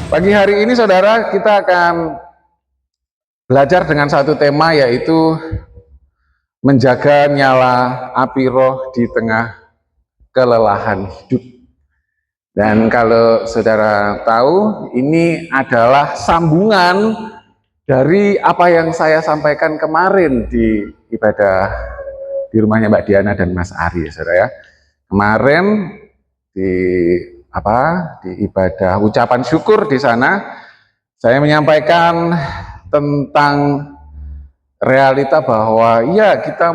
Pagi hari ini saudara, kita akan belajar dengan satu tema, yaitu menjaga nyala api roh di tengah kelelahan hidup. Dan kalau saudara tahu, ini adalah sambungan dari apa yang saya sampaikan kemarin di ibadah di rumahnya Mbak Diana dan Mas Ari, saudara ya. Kemarin di ibadah ucapan syukur di sana, saya menyampaikan tentang realita bahwa ya kita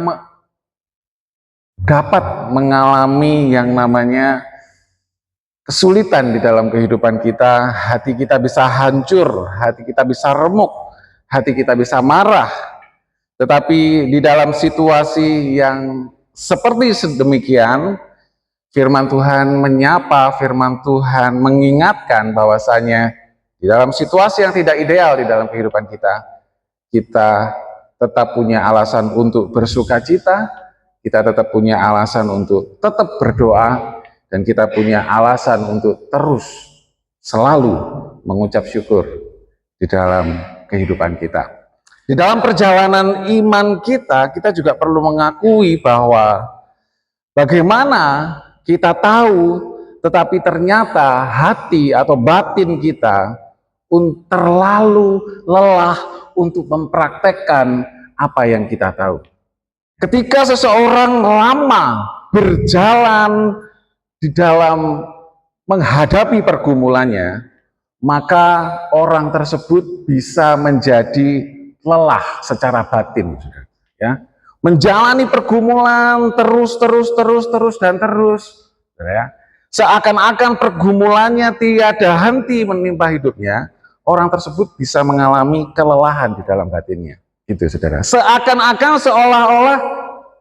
dapat mengalami yang namanya kesulitan di dalam kehidupan kita. Hati kita bisa hancur, hati kita bisa remuk, hati kita bisa marah. Tetapi di dalam situasi yang seperti sedemikian, firman Tuhan menyapa, firman Tuhan mengingatkan bahwasanya di dalam situasi yang tidak ideal di dalam kehidupan kita, kita tetap punya alasan untuk bersuka cita, kita tetap punya alasan untuk tetap berdoa, dan kita punya alasan untuk terus selalu mengucap syukur di dalam kehidupan kita. Di dalam perjalanan iman kita, kita juga perlu mengakui bahwa bagaimana kita tahu, tetapi ternyata hati atau batin kita terlalu lelah untuk mempraktekkan apa yang kita tahu. Ketika seseorang lama berjalan di dalam menghadapi pergumulannya, maka orang tersebut bisa menjadi lelah secara batin, ya. Menjalani pergumulan terus dan terus, ya. Seakan-akan pergumulannya tiada henti menimpa hidupnya, orang tersebut bisa mengalami kelelahan di dalam batinnya. Gitu, saudara. Seakan-akan seolah-olah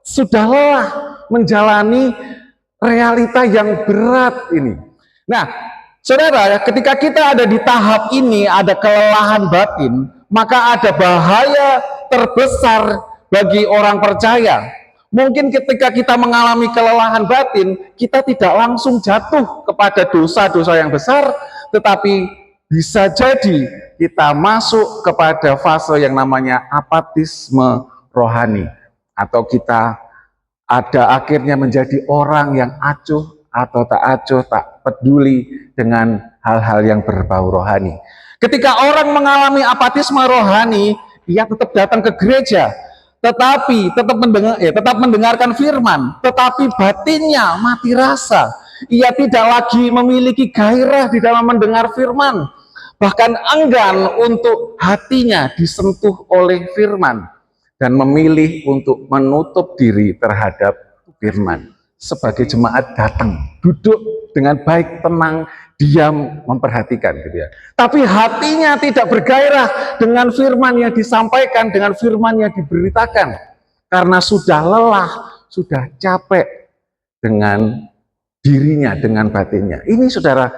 sudah lelah menjalani realita yang berat ini. Nah, saudara, ketika kita ada di tahap ini, ada kelelahan batin, maka ada bahaya terbesar bagi orang percaya. Mungkin ketika kita mengalami kelelahan batin, kita tidak langsung jatuh kepada dosa-dosa yang besar, tetapi bisa jadi kita masuk kepada fase yang namanya apatisme rohani, atau kita ada akhirnya menjadi orang yang acuh atau tak acuh, tak peduli dengan hal-hal yang berbau rohani. Ketika orang mengalami apatisme rohani, dia tetap datang ke gereja, tetapi tetap mendengarkan firman, tetapi batinnya mati rasa. Ia tidak lagi memiliki gairah di dalam mendengar firman, bahkan enggan untuk hatinya disentuh oleh firman, dan memilih untuk menutup diri terhadap firman. Sebagai jemaat datang, duduk dengan baik, tenang, diam, memperhatikan, gitu ya. Tapi hatinya tidak bergairah dengan firman yang disampaikan, dengan firman yang diberitakan, karena sudah lelah, sudah capek dengan dirinya, dengan batinnya. Ini saudara,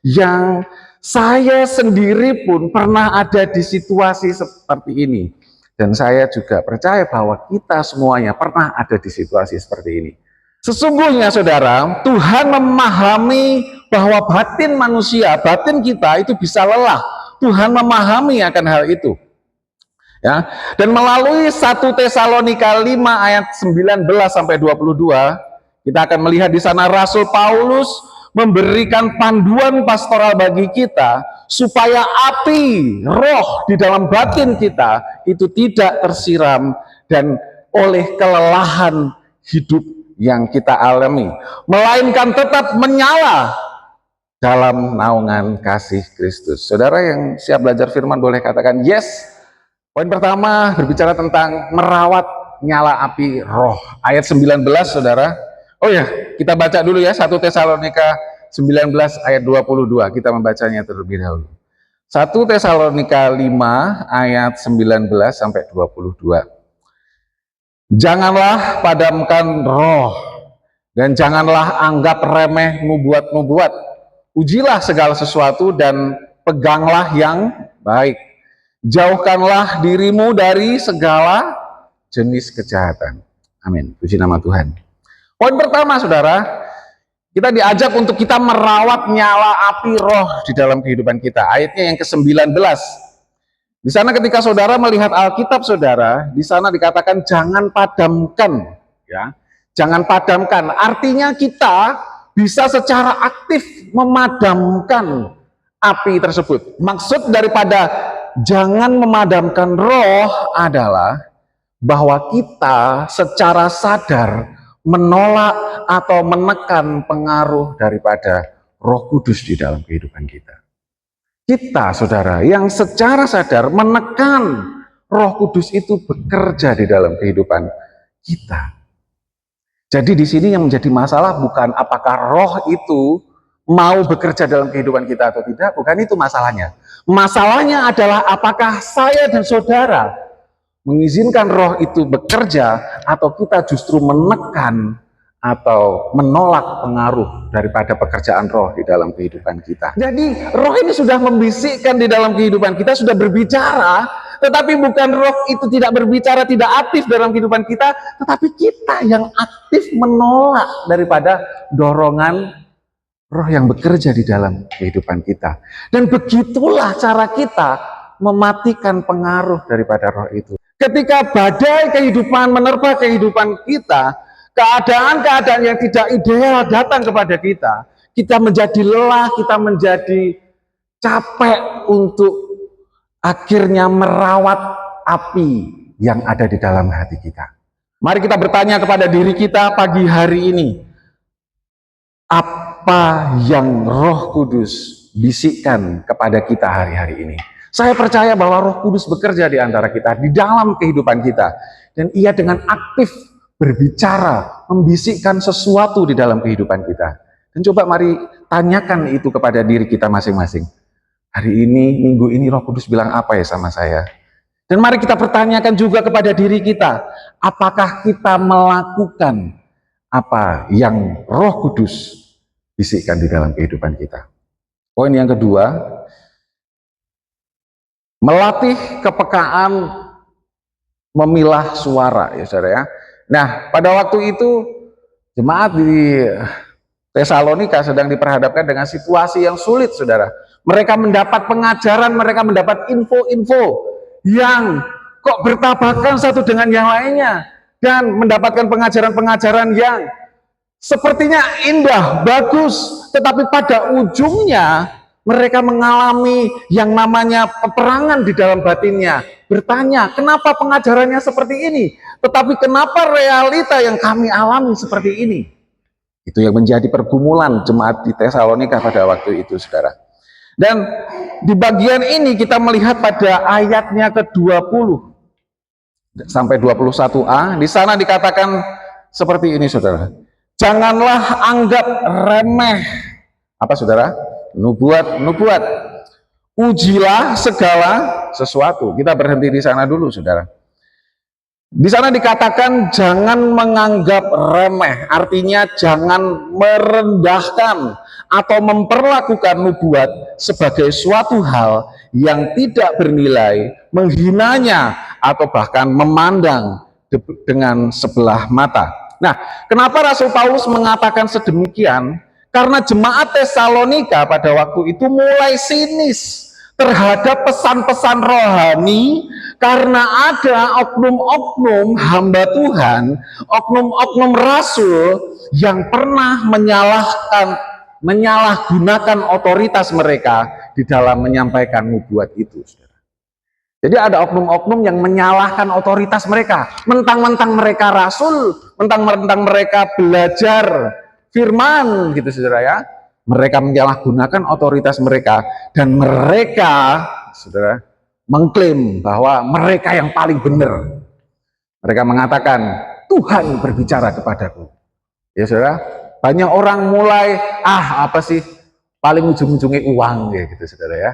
yang saya sendiri pun pernah ada di situasi seperti ini. Dan saya juga percaya bahwa kita semuanya pernah ada di situasi seperti ini. Sesungguhnya saudara, Tuhan memahami bahwa batin manusia, batin kita itu bisa lelah. Tuhan memahami akan hal itu. Ya, dan melalui 1 Tesalonika 5 ayat 19 sampai 22, kita akan melihat di sana Rasul Paulus memberikan panduan pastoral bagi kita supaya api roh di dalam batin kita itu tidak tersiram dan oleh kelelahan hidup yang kita alami, melainkan tetap menyala dalam naungan kasih Kristus. Saudara yang siap belajar firman boleh katakan yes. Poin pertama berbicara tentang merawat nyala api roh. Ayat 19, saudara. Oh ya, kita baca dulu ya 1 Tesalonika 19 ayat 22. Kita membacanya terlebih dahulu. 1 Tesalonika 5 ayat 19 sampai 22. Janganlah padamkan roh, dan janganlah anggap remeh nubuat-nubuat. Ujilah segala sesuatu dan peganglah yang baik. Jauhkanlah dirimu dari segala jenis kejahatan. Amin. Puji nama Tuhan. Poin pertama, saudara, Kita diajak untuk kita merawat nyala api roh di dalam kehidupan kita. Ayatnya yang ke-19. Di sana ketika saudara melihat Alkitab saudara, di sana dikatakan jangan padamkan, ya. Jangan padamkan. Artinya kita bisa secara aktif memadamkan api tersebut. Maksud daripada jangan memadamkan roh adalah bahwa kita secara sadar menolak atau menekan pengaruh daripada Roh Kudus di dalam kehidupan kita. Kita, saudara, yang secara sadar menekan Roh Kudus itu bekerja di dalam kehidupan kita. Jadi di sini yang menjadi masalah bukan apakah roh itu mau bekerja dalam kehidupan kita atau tidak, bukan itu masalahnya. Masalahnya adalah apakah saya dan saudara mengizinkan roh itu bekerja atau kita justru menekan atau menolak pengaruh daripada pekerjaan roh di dalam kehidupan kita. Jadi roh ini sudah membisikkan di dalam kehidupan kita, sudah berbicara, tetapi bukan roh itu tidak berbicara, tidak aktif dalam kehidupan kita, tetapi kita yang aktif menolak daripada dorongan roh yang bekerja di dalam kehidupan kita. Dan begitulah cara kita mematikan pengaruh daripada roh itu. Ketika badai kehidupan menerpa kehidupan kita, keadaan-keadaan yang tidak ideal datang kepada kita, kita menjadi lelah, kita menjadi capek untuk akhirnya merawat api yang ada di dalam hati kita. Mari kita bertanya kepada diri kita pagi hari ini, apa yang Roh Kudus bisikkan kepada kita hari-hari ini? Saya percaya bahwa Roh Kudus bekerja di antara kita, di dalam kehidupan kita. Dan ia dengan aktif berbicara, membisikkan sesuatu di dalam kehidupan kita. Dan coba mari tanyakan itu kepada diri kita masing-masing. Hari ini, minggu ini Roh Kudus bilang apa ya sama saya? Dan mari kita pertanyakan juga kepada diri kita, apakah kita melakukan apa yang Roh Kudus bisikkan di dalam kehidupan kita? Poin yang kedua, melatih kepekaan memilah suara, ya saudara ya. Nah, pada waktu itu jemaat di Tesalonika sedang diperhadapkan dengan situasi yang sulit, saudara. Mereka mendapat pengajaran, mereka mendapat info-info yang kok bertabrakan satu dengan yang lainnya, dan mendapatkan pengajaran-pengajaran yang sepertinya indah, bagus, tetapi pada ujungnya mereka mengalami yang namanya peperangan di dalam batinnya. Bertanya, kenapa pengajarannya seperti ini? Tetapi kenapa realita yang kami alami seperti ini? Itu yang menjadi pergumulan jemaat di Tesalonika pada waktu itu, saudara. Dan di bagian ini kita melihat pada ayatnya ke-20 sampai 21a, di sana dikatakan seperti ini, saudara. Janganlah anggap remeh, apa saudara? Nubuat. Ujilah segala sesuatu. Kita berhenti di sana dulu, saudara. Di sana dikatakan jangan menganggap remeh, artinya jangan merendahkan atau memperlakukan nubuat sebagai suatu hal yang tidak bernilai, menghinanya atau bahkan memandang dengan sebelah mata. Nah, kenapa Rasul Paulus mengatakan sedemikian? Karena jemaat Tesalonika pada waktu itu mulai sinis terhadap pesan-pesan rohani, karena ada oknum-oknum hamba Tuhan, oknum-oknum rasul yang pernah menyalahgunakan otoritas mereka di dalam menyampaikan nubuat itu. Jadi ada oknum-oknum yang menyalahkan otoritas mereka, mentang-mentang mereka rasul, mentang-mentang mereka belajar firman, gitu saudara ya. Mereka menyalahgunakan otoritas mereka, dan mereka, saudara, mengklaim bahwa mereka yang paling benar. Mereka mengatakan, Tuhan berbicara kepadaku. Ya saudara, banyak orang mulai, apa sih, paling ujung-ujungnya uang, ya gitu saudara ya.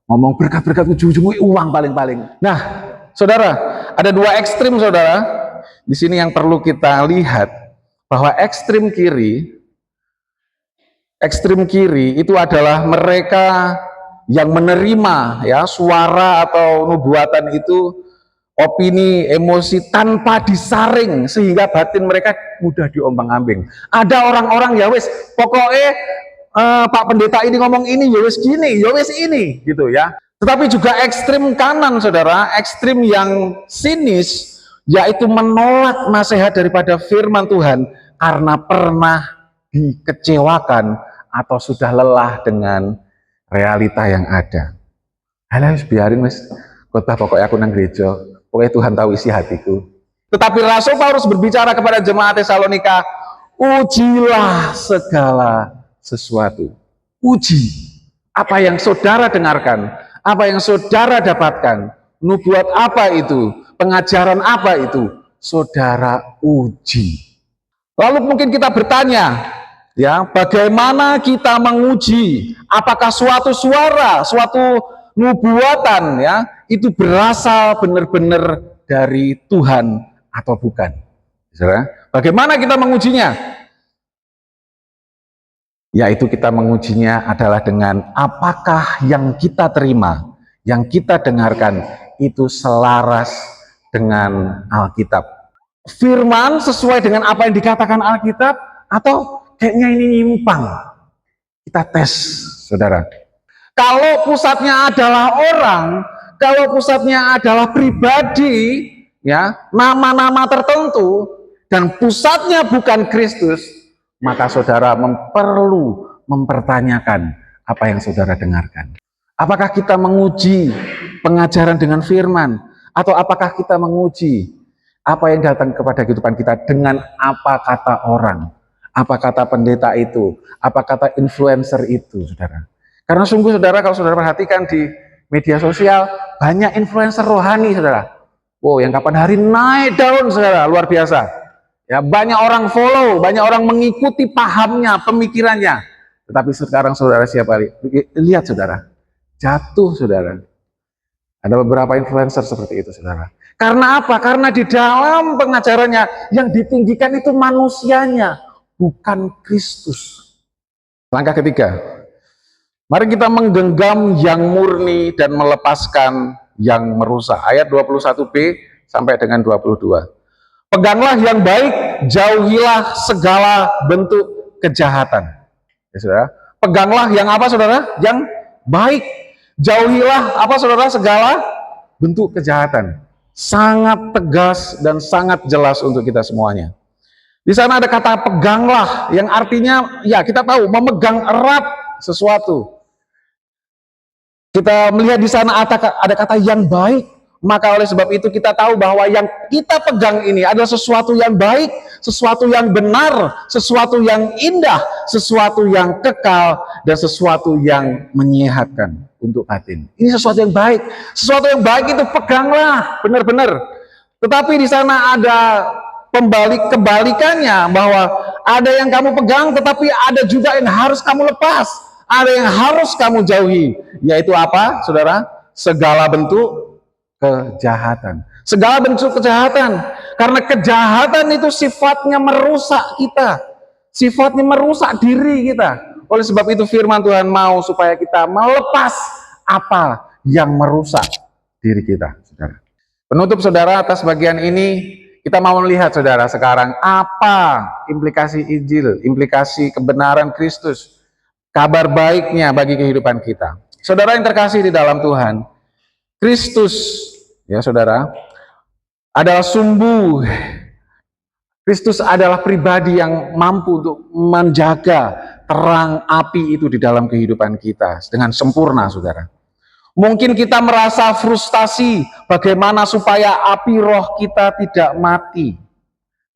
Ngomong berkat-berkat ujung-ujungnya uang paling-paling. Nah, saudara, ada dua ekstrim, saudara. Di sini yang perlu kita lihat, bahwa ekstrim kiri itu adalah mereka yang menerima ya suara atau nubuatan itu opini, emosi tanpa disaring sehingga batin mereka mudah diombang-ambing. Ada orang-orang ya wis pokoknya Pak Pendeta ini ngomong ini ya wis gini, ya wis ini gitu ya. Tetapi juga ekstrim kanan saudara, ekstrim yang sinis, yaitu menolak nasihat daripada firman Tuhan karena pernah dikecewakan atau sudah lelah dengan realita yang ada. Halah biarin mas, khotbah pokoknya aku nang gereja, pokoknya Tuhan tahu isi hatiku. Tetapi Rasul Paulus berbicara kepada jemaat Tesalonika, ujilah segala sesuatu. Uji apa yang saudara dengarkan, apa yang saudara dapatkan, nubuat apa itu, pengajaran apa itu, saudara uji. Lalu mungkin kita bertanya, ya, bagaimana kita menguji apakah suatu suara, suatu nubuatan ya itu berasal benar-benar dari Tuhan atau bukan? Saudara, bagaimana kita mengujinya? Yaitu kita mengujinya adalah dengan apakah yang kita terima, yang kita dengarkan itu selaras dengan Alkitab. Firman sesuai dengan apa yang dikatakan Alkitab atau kayaknya ini nyimpang. Kita tes, saudara. Kalau pusatnya adalah orang, kalau pusatnya adalah pribadi, ya, nama-nama tertentu, dan pusatnya bukan Kristus, maka saudara perlu mempertanyakan apa yang saudara dengarkan. Apakah kita menguji pengajaran dengan firman, atau apakah kita menguji apa yang datang kepada kehidupan kita dengan apa kata orang, apa kata pendeta itu, apa kata influencer itu, saudara. Karena sungguh saudara, kalau saudara perhatikan di media sosial, banyak influencer rohani, saudara. Wow, yang kapan hari naik daun, saudara, luar biasa. Ya, banyak orang follow, banyak orang mengikuti pahamnya, pemikirannya. Tetapi sekarang saudara siapa? Lihat saudara, jatuh saudara. Ada beberapa influencer seperti itu saudara. Karena apa? Karena di dalam pengajarannya yang ditinggikan itu manusianya, bukan Kristus. Langkah ketiga, mari kita menggenggam yang murni dan melepaskan yang merusak. Ayat 21b sampai dengan 22. Peganglah yang baik, jauhilah segala bentuk kejahatan. Ya, saudara. Peganglah yang apa, saudara? Yang baik. Jauhilah apa, saudara? Segala bentuk kejahatan. Sangat tegas dan sangat jelas untuk kita semuanya. Di sana ada kata peganglah, yang artinya, ya kita tahu, memegang erat sesuatu. Kita melihat di sana ada kata yang baik. Maka oleh sebab itu kita tahu bahwa yang kita pegang ini adalah sesuatu yang baik, sesuatu yang benar, sesuatu yang indah, sesuatu yang kekal, dan sesuatu yang menyehatkan untuk batin. Ini sesuatu yang baik. Sesuatu yang baik itu peganglah, benar-benar. Tetapi di sana ada kebalikannya, bahwa ada yang kamu pegang, tetapi ada juga yang harus kamu lepas. Ada yang harus kamu jauhi. Yaitu apa, saudara? Segala bentuk kejahatan. Segala bentuk kejahatan. Karena kejahatan itu sifatnya merusak kita. Sifatnya merusak diri kita. Oleh sebab itu firman Tuhan mau supaya kita melepas apa yang merusak diri kita, saudara. Penutup saudara, atas bagian ini kita mau melihat saudara sekarang apa implikasi Injil, implikasi kebenaran Kristus, kabar baiknya bagi kehidupan kita. Saudara yang terkasih di dalam Tuhan, Kristus, ya saudara, adalah sumbu. Kristus adalah pribadi yang mampu untuk menjaga terang api itu di dalam kehidupan kita dengan sempurna, saudara. Mungkin kita merasa frustasi bagaimana supaya api roh kita tidak mati.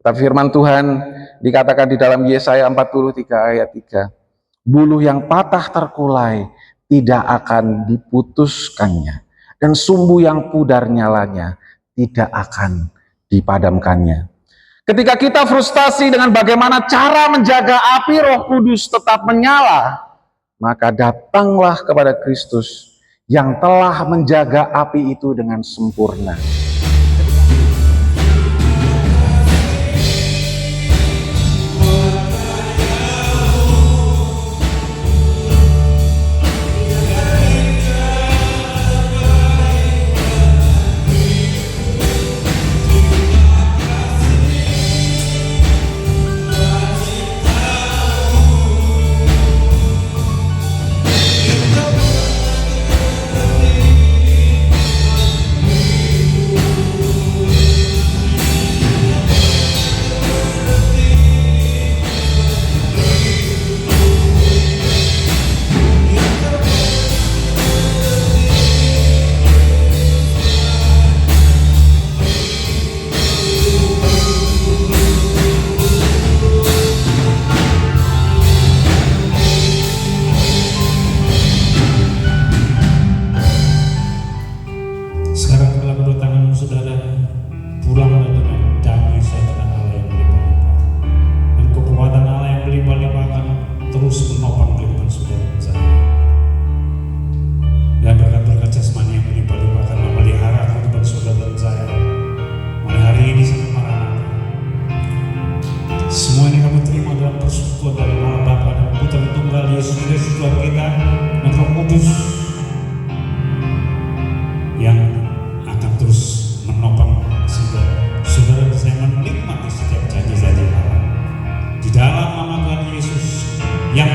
Tapi firman Tuhan dikatakan di dalam Yesaya 43 ayat 3, buluh yang patah terkulai tidak akan diputuskannya, dan sumbu yang pudar nyalanya tidak akan dipadamkannya. Ketika kita frustasi dengan bagaimana cara menjaga api Roh Kudus tetap menyala, maka datanglah kepada Kristus yang telah menjaga api itu dengan sempurna. Kudus yang akan terus menopang saudara bisa menikmati setiap janji-janji Allah di dalam nama Tuhan Yesus yang